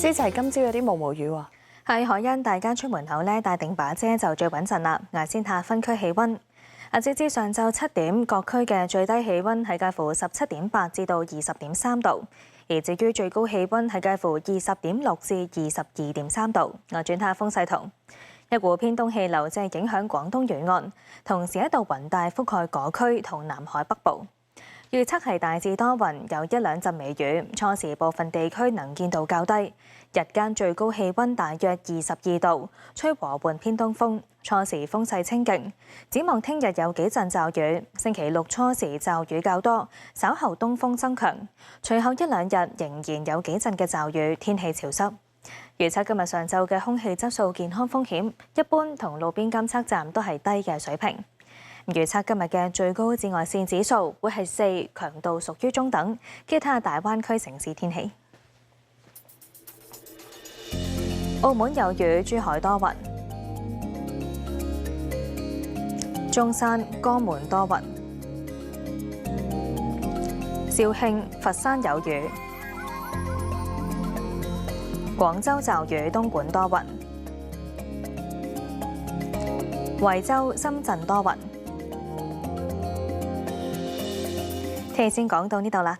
Cici，今朝有啲毛雨喎。喺海欣，大家出門口咧帶定把遮就最穩陣啦。先睇下分區氣温。截至上晝7點，各區嘅最低氣温係介乎17.8至到20.3度，而至於最高氣温係介乎20.6至22.3度。轉睇下風勢圖，一股偏東氣流正影響廣東沿岸，同時一道雲帶覆蓋嗰區同南海北部。預測係大致多雲，有一兩陣微雨，初時部分地區能見度較低。日間最高氣温大約22度，吹和緩偏東風，初時風勢清勁。展望聽日有幾陣驟雨，星期六初時驟雨較多，稍後東風增強，隨後一兩日仍然有幾陣嘅驟雨，天氣潮濕。預測今日上晝嘅空氣質素健康風險，一般同路邊監測站都係低嘅水平。預測今日嘅最高紫外線指數會係4，強度屬於中等。跟住睇下大灣區城市天氣。澳門有雨，珠海多雲；中山、江門多雲；肇慶、佛山有雨；廣州驟雨，東莞多雲；惠州、深圳多雲。天氣先講到呢度啦。